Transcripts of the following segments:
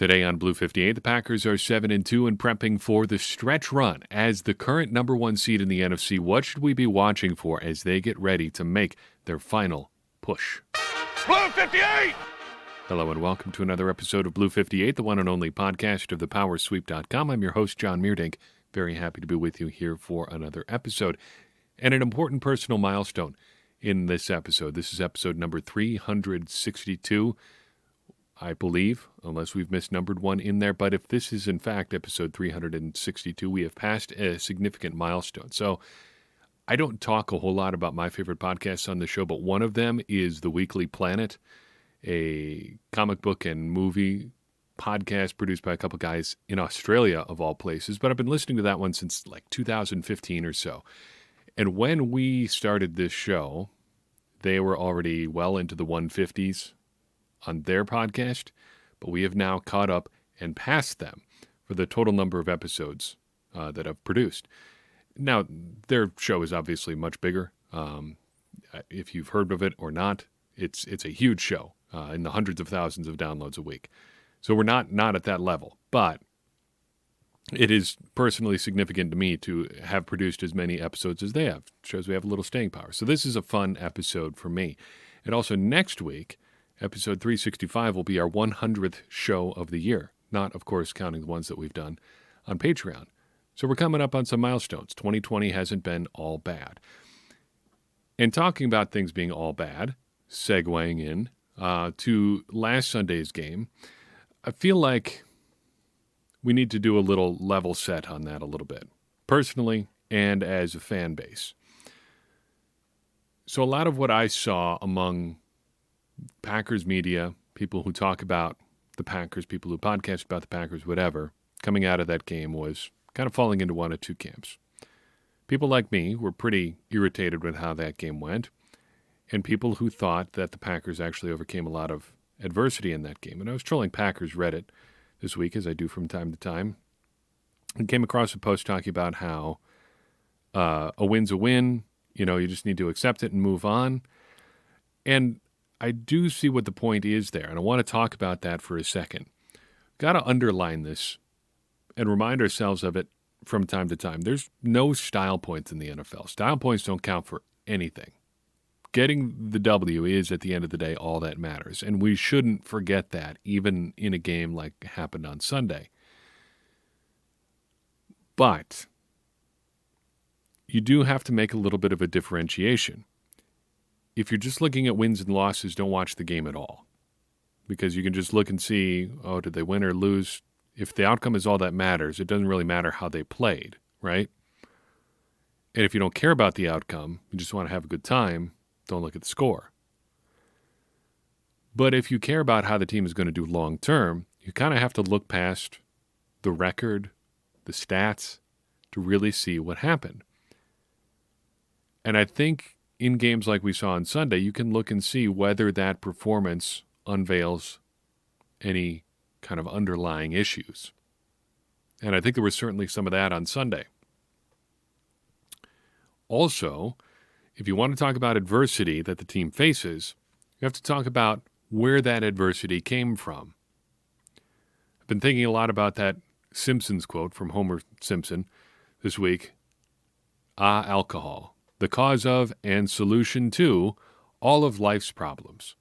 Today on Blue 58, the Packers are 7-2 and prepping for the stretch run as the current number one seed in the NFC. What should we be watching for as they get ready to make their final push? Blue 58! Hello and welcome to another episode of Blue 58, the one and only podcast of thepowersweep.com. I'm your host, John Meerdink. Very happy to be with you here for another episode. And an important personal milestone in this episode. This is episode number 362. I believe, unless we've misnumbered one in there. But if this is, in fact, episode 362, we have passed a significant milestone. So I don't talk a whole lot about my favorite podcasts on the show, but one of them is The Weekly Planet, a comic book and movie podcast produced by a couple guys in Australia, of all places. But I've been listening to that one since like 2015 or so. And when we started this show, they were already well into the 150s on their podcast, but we have now caught up and passed them for the total number of episodes that I've produced. Now, their show is obviously much bigger. If you've heard of it or not, it's a huge show in the hundreds of thousands of downloads a week. So we're not at that level, but it is personally significant to me to have produced as many episodes as they have. It shows we have a little staying power. So this is a fun episode for me. And also next week, episode 365 will be our 100th show of the year, not, of course, counting the ones that we've done on Patreon. So we're coming up on some milestones. 2020 hasn't been all bad. And talking about things being all bad, segueing in to last Sunday's game, I feel like we need to do a little level set on that a little bit, personally and as a fan base. So a lot of what I saw among Packers media, people who talk about the Packers, people who podcast about the Packers, whatever, coming out of that game was kind of falling into one of two camps. People like me were pretty irritated with how that game went, and people who thought that the Packers actually overcame a lot of adversity in that game. And I was trolling Packers Reddit this week, as I do from time to time, and came across a post talking about how a win's a win, you just need to accept it and move on. And I do see what the point is there, and I want to talk about that for a second. Got to underline this and remind ourselves of it from time to time. There's no style points in the NFL. Style points don't count for anything. Getting the W is, at the end of the day, all that matters, and we shouldn't forget that, even in a game like happened on Sunday. But you do have to make a little bit of a differentiation. If you're just looking at wins and losses, don't watch the game at all. Because you can just look and see, did they win or lose? If the outcome is all that matters, it doesn't really matter how they played, right? And if you don't care about the outcome, you just want to have a good time, don't look at the score. But if you care about how the team is going to do long term, you kind of have to look past the record, the stats, to really see what happened. And I think in games like we saw on Sunday, you can look and see whether that performance unveils any kind of underlying issues. And I think there was certainly some of that on Sunday. Also, if you want to talk about adversity that the team faces, you have to talk about where that adversity came from. I've been thinking a lot about that Simpsons quote from Homer Simpson this week. Alcohol. The cause of and solution to all of life's problems.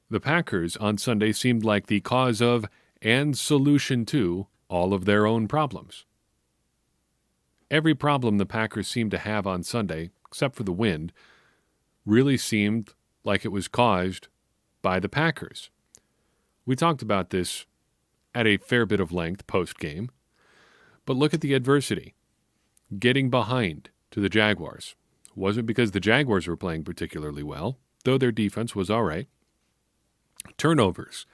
The Packers on Sunday seemed like the cause of and solution to all of their own problems. Every problem the Packers seemed to have on Sunday, except for the wind, really seemed like it was caused by the Packers. We talked about this at a fair bit of length post-game, but look at the adversity. Getting behind to the Jaguars. Wasn't because the Jaguars were playing particularly well, though their defense was all right. Turnovers.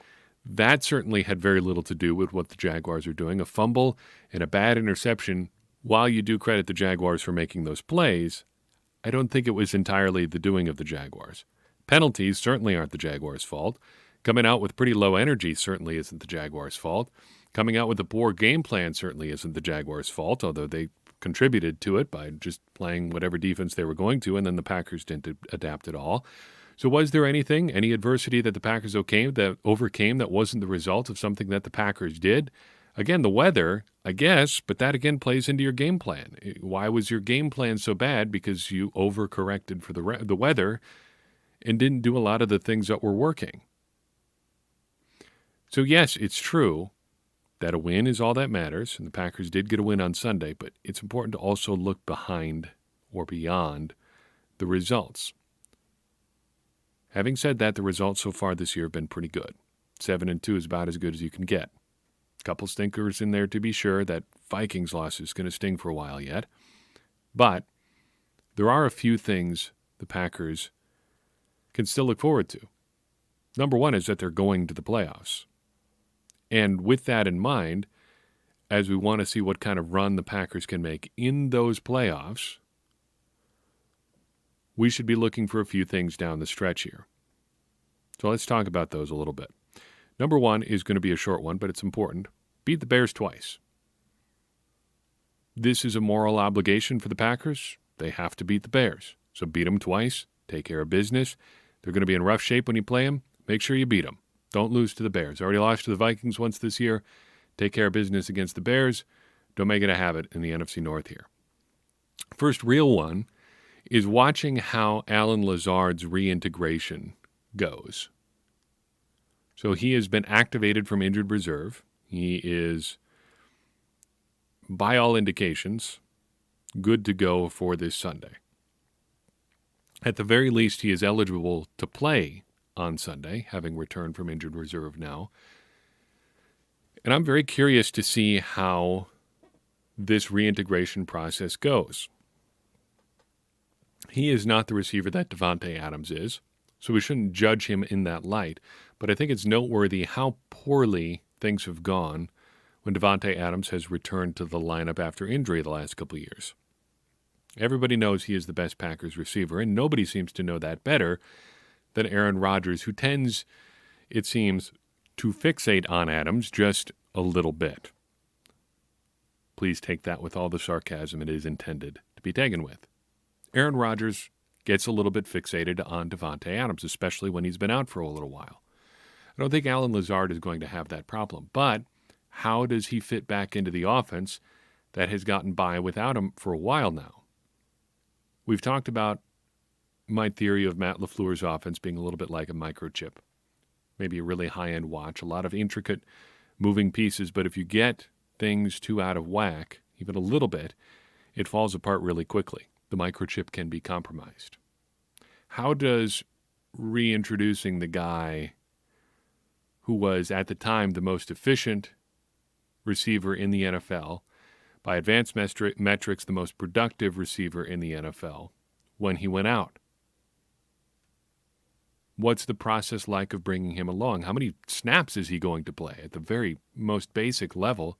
That certainly had very little to do with what the Jaguars are doing. A fumble and a bad interception, while you do credit the Jaguars for making those plays, I don't think it was entirely the doing of the Jaguars. Penalties certainly aren't the Jaguars' fault. Coming out with pretty low energy certainly isn't the Jaguars' fault. Coming out with a poor game plan certainly isn't the Jaguars' fault, although they contributed to it by just playing whatever defense they were going to, and then the Packers didn't adapt at all. So was there any adversity that the Packers overcame that wasn't the result of something that the Packers did? Again, the weather, I guess, but that again plays into your game plan. Why was your game plan so bad? Because you overcorrected for the weather and didn't do a lot of the things that were working. So yes, it's true that a win is all that matters, and the Packers did get a win on Sunday, but it's important to also look behind or beyond the results. Having said that, the results so far this year have been pretty good. 7-2 is about as good as you can get. A couple stinkers in there to be sure. That Vikings loss is going to sting for a while yet. But there are a few things the Packers can still look forward to. Number one is that they're going to the playoffs. And with that in mind, as we want to see what kind of run the Packers can make in those playoffs, we should be looking for a few things down the stretch here. So let's talk about those a little bit. Number one is going to be a short one, but it's important. Beat the Bears twice. This is a moral obligation for the Packers. They have to beat the Bears. So beat them twice. Take care of business. They're going to be in rough shape when you play them. Make sure you beat them. Don't lose to the Bears. Already lost to the Vikings once this year. Take care of business against the Bears. Don't make it a habit in the NFC North here. First real one is watching how Allen Lazard's reintegration goes. So he has been activated from injured reserve. He is, by all indications, good to go for this Sunday. At the very least, he is eligible to play on Sunday, having returned from injured reserve now. And I'm very curious to see how this reintegration process goes. He is not the receiver that Davante Adams is, so we shouldn't judge him in that light. But I think it's noteworthy how poorly things have gone when Davante Adams has returned to the lineup after injury the last couple of years. Everybody knows he is the best Packers receiver, and nobody seems to know that better than Aaron Rodgers, who tends, it seems, to fixate on Adams just a little bit. Please take that with all the sarcasm it is intended to be taken with. Aaron Rodgers gets a little bit fixated on Davante Adams, especially when he's been out for a little while. I don't think Allen Lazard is going to have that problem, but how does he fit back into the offense that has gotten by without him for a while now? We've talked about my theory of Matt LaFleur's offense being a little bit like a microchip. Maybe a really high-end watch, a lot of intricate moving pieces, but if you get things too out of whack, even a little bit, it falls apart really quickly. The microchip can be compromised. How does reintroducing the guy who was at the time the most efficient receiver in the NFL, by advanced metrics the most productive receiver in the NFL, when he went out? What's the process like of bringing him along? How many snaps is he going to play at the very most basic level?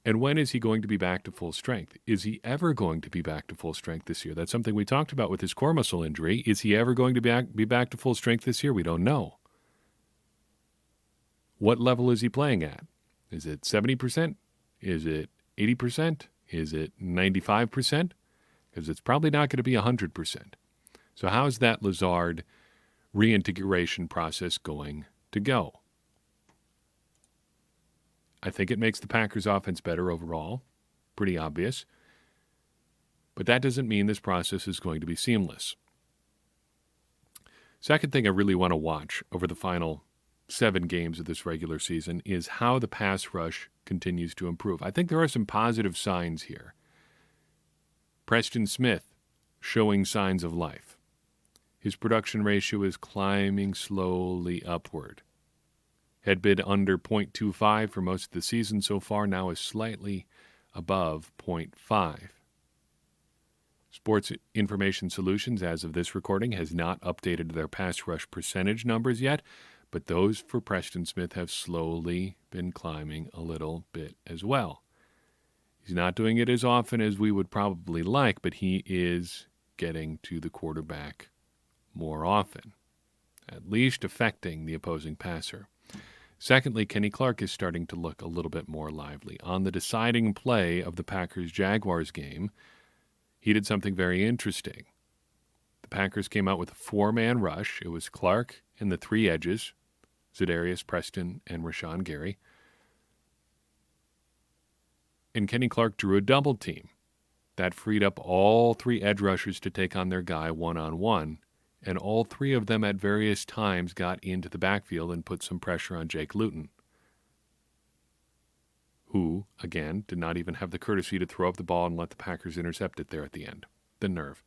And when is he going to be back to full strength? Is he ever going to be back to full strength this year? That's something we talked about with his core muscle injury. Is he ever going to be back to full strength this year? We don't know. What level is he playing at? Is it 70%? Is it 80%? Is it 95%? Because it's probably not going to be 100%. So how's that Lazard reintegration process going to go? I think it makes the Packers' offense better overall. Pretty obvious. But that doesn't mean this process is going to be seamless. Second thing I really want to watch over the final 7 games of this regular season is how the pass rush continues to improve. I think there are some positive signs here. Preston Smith showing signs of life. His production ratio is climbing slowly upward. Had been under 0.25 for most of the season so far, now is slightly above 0.5. Sports Information Solutions, as of this recording, has not updated their pass rush percentage numbers yet, but those for Preston Smith have slowly been climbing a little bit as well. He's not doing it as often as we would probably like, but he is getting to the quarterback more often, at least affecting the opposing passer. Secondly, Kenny Clark is starting to look a little bit more lively. On the deciding play of the Packers-Jaguars game, he did something very interesting. The Packers came out with a 4-man rush. It was Clark and the 3 edges, Za'Darius, Preston, and Rashawn Gary. And Kenny Clark drew a double team. That freed up all 3 edge rushers to take on their guy one-on-one, and all 3 of them at various times got into the backfield and put some pressure on Jake Luton, who, again, did not even have the courtesy to throw up the ball and let the Packers intercept it there at the end. The nerve.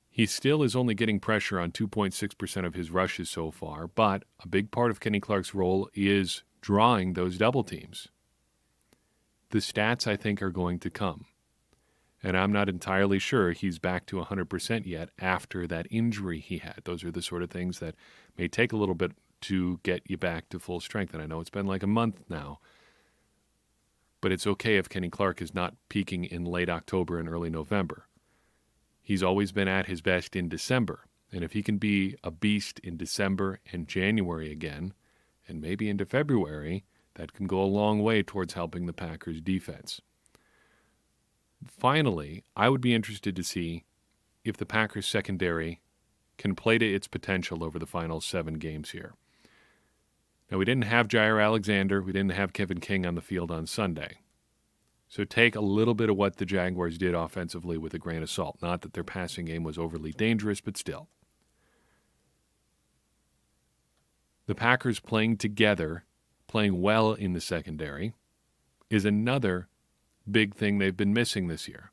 He still is only getting pressure on 2.6% of his rushes so far, but a big part of Kenny Clark's role is drawing those double teams. The stats, I think, are going to come. And I'm not entirely sure he's back to 100% yet after that injury he had. Those are the sort of things that may take a little bit to get you back to full strength. And I know it's been like a month now. But it's okay if Kenny Clark is not peaking in late October and early November. He's always been at his best in December. And if he can be a beast in December and January again, and maybe into February, that can go a long way towards helping the Packers' defense. Finally, I would be interested to see if the Packers' secondary can play to its potential over the final 7 games here. Now, we didn't have Jair Alexander. We didn't have Kevin King on the field on Sunday. So take a little bit of what the Jaguars did offensively with a grain of salt. Not that their passing game was overly dangerous, but still. The Packers playing together, playing well in the secondary, is another big thing they've been missing this year.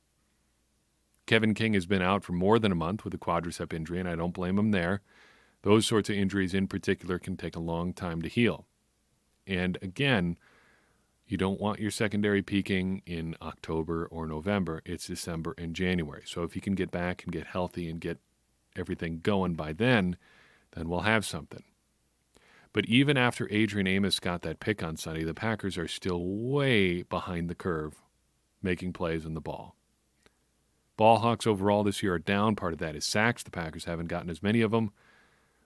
Kevin King has been out for more than a month with a quadricep injury, and I don't blame him there. Those sorts of injuries in particular can take a long time to heal. And again, you don't want your secondary peaking in October or November. It's December and January. So if you can get back and get healthy and get everything going by then we'll have something. But even after Adrian Amos got that pick on Sunday, the Packers are still way behind the curve making plays on the ball. Ball hawks overall this year are down. Part of that is sacks. The Packers haven't gotten as many of them.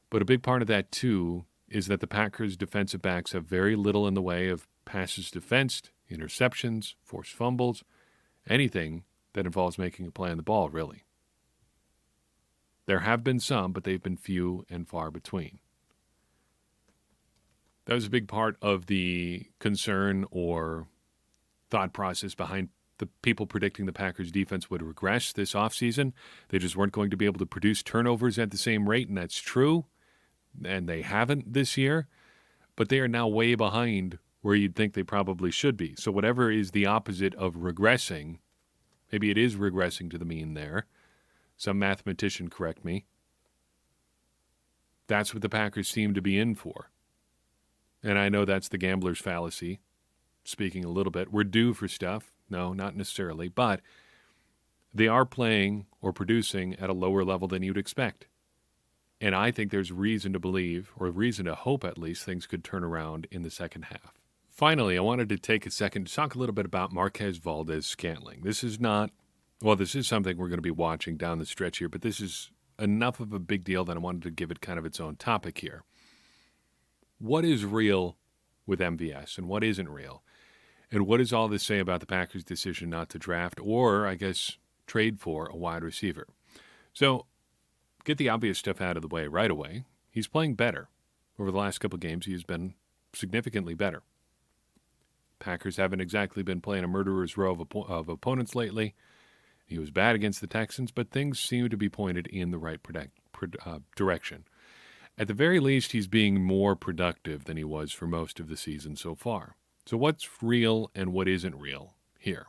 But a big part of that, too, is that the Packers' defensive backs have very little in the way of passes defensed, interceptions, forced fumbles, anything that involves making a play on the ball, really. There have been some, but they've been few and far between. That was a big part of the concern or thought process behind the people predicting the Packers' defense would regress this offseason. They just weren't going to be able to produce turnovers at the same rate, and that's true. And they haven't this year. But they are now way behind where you'd think they probably should be. So whatever is the opposite of regressing, maybe it is regressing to the mean there. Some mathematician correct me. That's what the Packers seem to be in for. And I know that's the gambler's fallacy, speaking a little bit. We're due for stuff. No, not necessarily. But they are playing or producing at a lower level than you'd expect. And I think there's reason to believe, or reason to hope at least, things could turn around in the second half. Finally, I wanted to take a second to talk a little bit about Marquez Valdes-Scantling. This is something we're going to be watching down the stretch here, but this is enough of a big deal that I wanted to give it kind of its own topic here. What is real with MVS and what isn't real? And what does all this say about the Packers' decision not to draft or, I guess, trade for a wide receiver? So, get the obvious stuff out of the way right away. He's playing better. Over the last couple of games, he's been significantly better. Packers haven't exactly been playing a murderer's row of opponents lately. He was bad against the Texans, but things seem to be pointed in the right direction. At the very least, he's being more productive than he was for most of the season so far. So what's real and what isn't real here?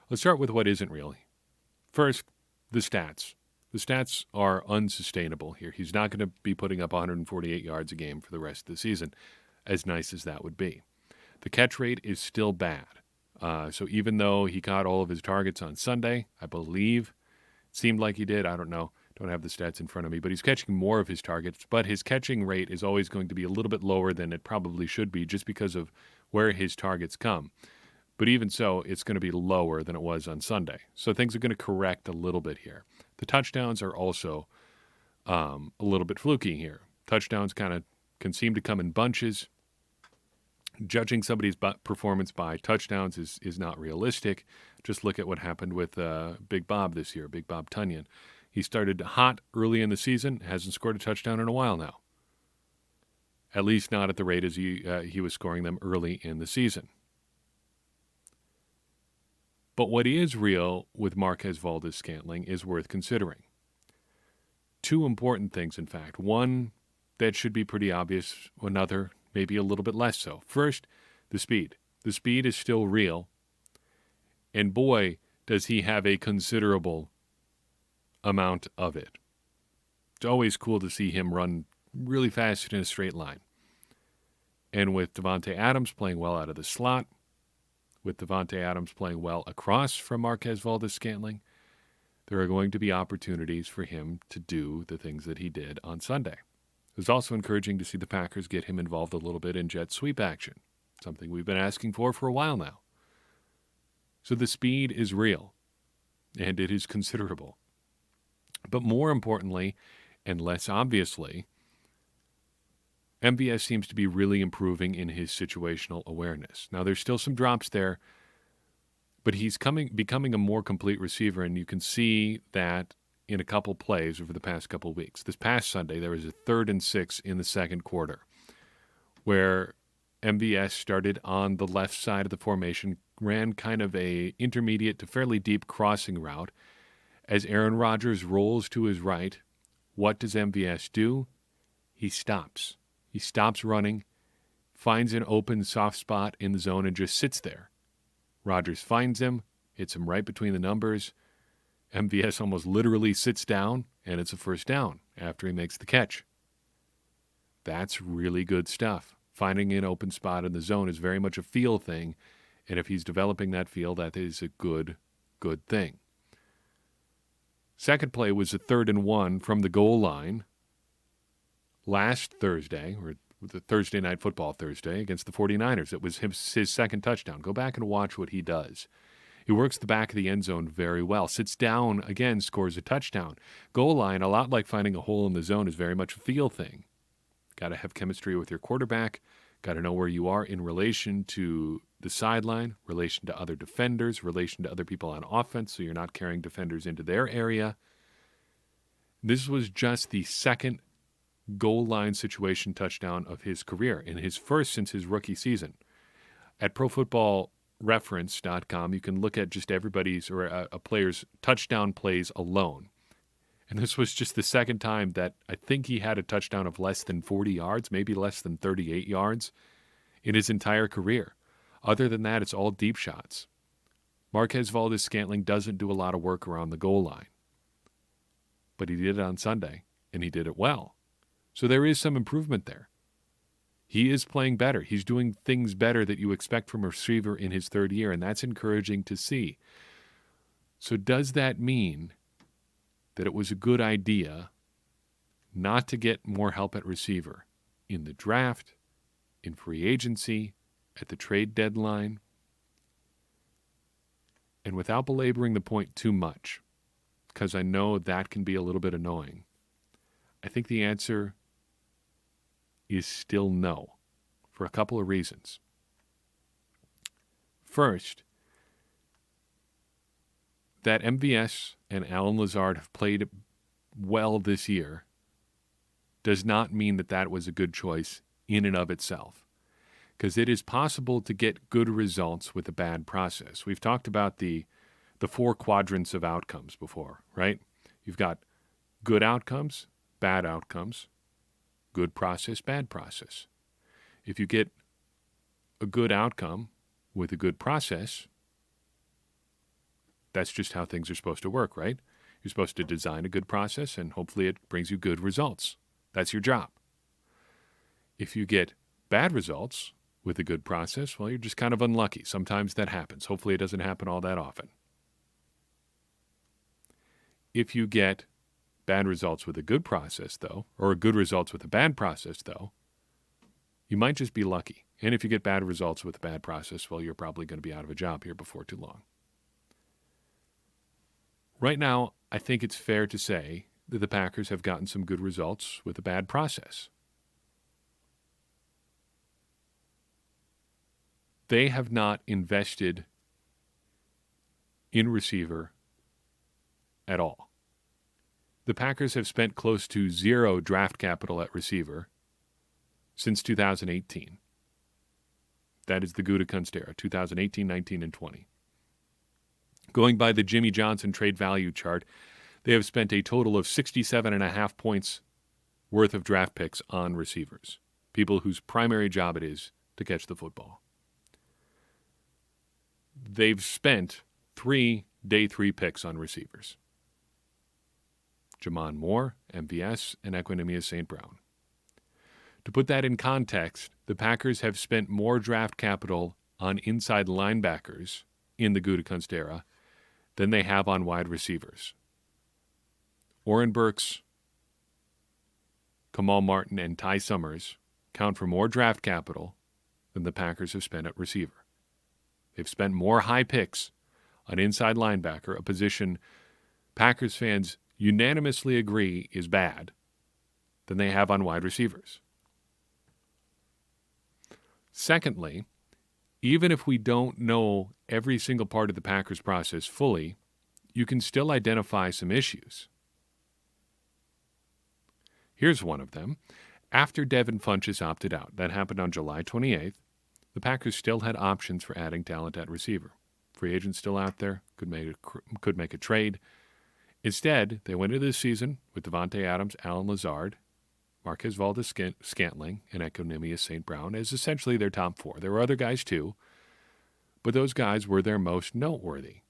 Let's start with what isn't real. First, the stats. The stats are unsustainable here. He's not going to be putting up 148 yards a game for the rest of the season, as nice as that would be. The catch rate is still bad. So even though he caught all of his targets on Sunday, I believe, it seemed like he did. I don't know. Don't have the stats in front of me, but he's catching more of his targets. But his catching rate is always going to be a little bit lower than it probably should be just because of where his targets come. But even so, it's going to be lower than it was on Sunday. So things are going to correct a little bit here. The touchdowns are also a little bit fluky here. Touchdowns kind of can seem to come in bunches. Judging somebody's performance by touchdowns is not realistic. Just look at what happened with Big Bob this year, Big Bob Tunyon. He started hot early in the season, hasn't scored a touchdown in a while now. At least not at the rate as he was scoring them early in the season. But what is real with Marquez Valdes-Scantling is worth considering. Two important things, in fact. One that should be pretty obvious, another maybe a little bit less so. First, the speed. The speed is still real. And boy, does he have a considerable amount of it. It's always cool to see him run really fast in a straight line. And with Davante Adams playing well out of the slot, with Davante Adams playing well across from Marquez Valdes-Scantling, there are going to be opportunities for him to do the things that he did on Sunday. It was also encouraging to see the Packers get him involved a little bit in jet sweep action, something we've been asking for a while now. So the speed is real, and it is considerable. But more importantly, and less obviously, MVS seems to be really improving in his situational awareness. Now, there's still some drops there, but he's becoming a more complete receiver, and you can see that in a couple plays over the past couple weeks. This past Sunday, there was a 3rd and 6 in the second quarter where MVS started on the left side of the formation, ran kind of a intermediate to fairly deep crossing route. As Aaron Rodgers rolls to his right, what does MVS do? He stops. He stops running, finds an open soft spot in the zone, and just sits there. Rodgers finds him, hits him right between the numbers. MVS almost literally sits down, and it's a first down after he makes the catch. That's really good stuff. Finding an open spot in the zone is very much a feel thing, and if he's developing that feel, that is a good thing. Second play was a 3rd and 1 from the goal line last Thursday, or the Thursday Night Football Thursday, against the 49ers. It was his second touchdown. Go back and watch what he does. He works the back of the end zone very well. Sits down, again, scores a touchdown. Goal line, a lot like finding a hole in the zone, is very much a feel thing. Got to have chemistry with your quarterback. Got to know where you are in relation to the sideline, relation to other defenders, relation to other people on offense, so you're not carrying defenders into their area. This was just the second goal line situation touchdown of his career, and his first since his rookie season. At ProFootballReference.com, you can look at just everybody's or a player's touchdown plays alone. And this was just the second time that I think he had a touchdown of less than 40 yards, maybe less than 38 yards in his entire career. Other than that, it's all deep shots. Marquez Valdes-Scantling doesn't do a lot of work around the goal line. But he did it on Sunday, and he did it well. So there is some improvement there. He is playing better. He's doing things better that you expect from a receiver in his third year, and that's encouraging to see. So does that mean that it was a good idea not to get more help at receiver in the draft, in free agency, at the trade deadline? And without belaboring the point too much, because I know that can be a little bit annoying, I think the answer is still no, for a couple of reasons. First, that MVS and Allen Lazard have played well this year does not mean that that was a good choice in and of itself, because it is possible to get good results with a bad process. We've talked about the 4 quadrants of outcomes before, right? You've got good outcomes, bad outcomes, good process, bad process. If you get a good outcome with a good process, that's just how things are supposed to work, right? You're supposed to design a good process, and hopefully it brings you good results. That's your job. If you get bad results with a good process, well, you're just kind of unlucky. Sometimes that happens. Hopefully it doesn't happen all that often. If you get bad results with a good process, though, or good results with a bad process, though, you might just be lucky. And if you get bad results with a bad process, well, you're probably going to be out of a job here before too long. Right now, I think it's fair to say that the Packers have gotten some good results with a bad process. they have not invested in receiver at all. The Packers have spent close to zero draft capital at receiver since 2018. That is the Gutekunst era, 2018, 19, and 20. Going by the Jimmy Johnson trade value chart, they have spent a total of 67.5 points worth of draft picks on receivers, people whose primary job it is to catch the football. They've spent 3 day 3 picks on receivers. Jamon Moore, MVS, and Equanimeous St. Brown. To put that in context, the Packers have spent more draft capital on inside linebackers in the Gutekunst era than they have on wide receivers. Oren Burks, Kamal Martin, and Ty Summers count for more draft capital than the Packers have spent at receiver. They've spent more high picks on inside linebacker, a position Packers fans unanimously agree is bad, than they have on wide receivers. Secondly, even if we don't know every single part of the Packers process fully, you can still identify some issues. Here's one of them. After Devin Funchess opted out, that happened on July 28th, the Packers still had options for adding talent at receiver. Free agents still out there, could make a trade. Instead, they went into this season with Davante Adams, Allen Lazard, Marquez Valdes-Scantling, and Equanimeous St. Brown as essentially their top 4. There were other guys too, but those guys were their most noteworthy.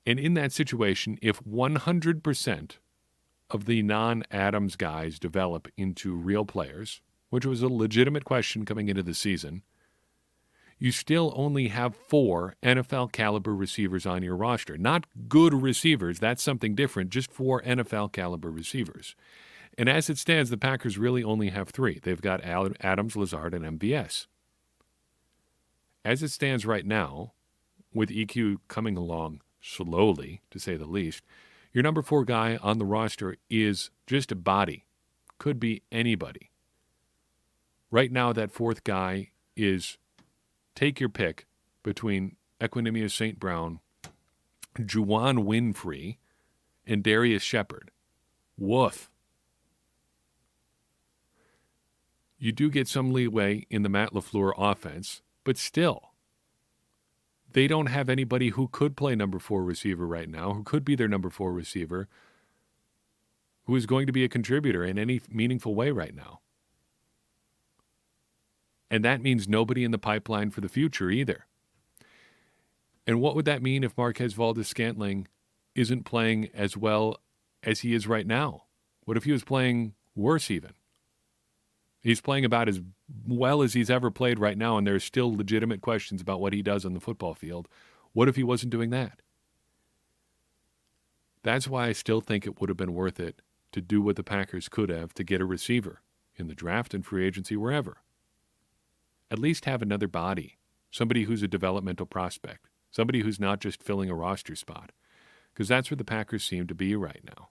And in that situation, if 100% of the non-Adams guys develop into real players, which was a legitimate question coming into the season, you still only have 4 NFL-caliber receivers on your roster. Not good receivers, that's something different, just 4 NFL-caliber receivers. And as it stands, the Packers really only have 3. They've got Adams, Lazard, and MVS. As it stands right now, with EQ coming along slowly, to say the least, your number 4 guy on the roster is just a body. Could be anybody. Right now, that 4th guy is, take your pick, between Equanimeous St. Brown, Juwan Winfrey, and Darius Shepard. Woof. You do get some leeway in the Matt LaFleur offense, but still, they don't have anybody who could play number 4 receiver right now, who could be their number 4 receiver, who is going to be a contributor in any meaningful way right now. And that means nobody in the pipeline for the future either. And what would that mean if Marquez Valdes-Scantling isn't playing as well as he is right now? What if he was playing worse even? He's playing about as well as he's ever played right now, and there's still legitimate questions about what he does on the football field. What if he wasn't doing that? That's why I still think it would have been worth it to do what the Packers could have to get a receiver in the draft and free agency, wherever. At least have another body, somebody who's a developmental prospect, somebody who's not just filling a roster spot, because that's where the Packers seem to be right now.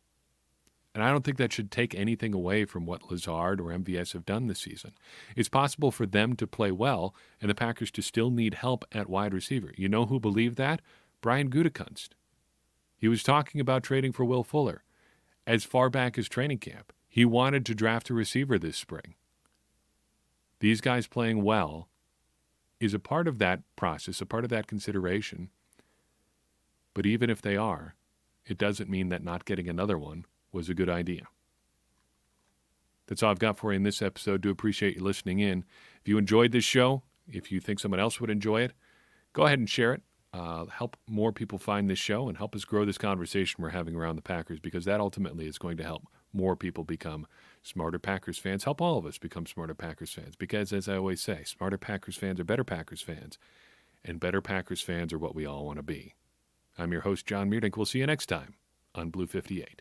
And I don't think that should take anything away from what Lazard or MVS have done this season. It's possible for them to play well and the Packers to still need help at wide receiver. You know who believed that? Brian Gutekunst. He was talking about trading for Will Fuller as far back as training camp. He wanted to draft a receiver this spring. These guys playing well is a part of that process, a part of that consideration. But even if they are, it doesn't mean that not getting another one was a good idea. That's all I've got for you in this episode. Do appreciate you listening in. If you enjoyed this show, if you think someone else would enjoy it, go ahead and share it. Help more people find this show and help us grow this conversation we're having around the Packers, because that ultimately is going to help more people become smarter Packers fans, help all of us become smarter Packers fans, because as I always say, smarter Packers fans are better Packers fans, and better Packers fans are what we all want to be. I'm your host, John Meerdink. We'll see you next time on Blue 58.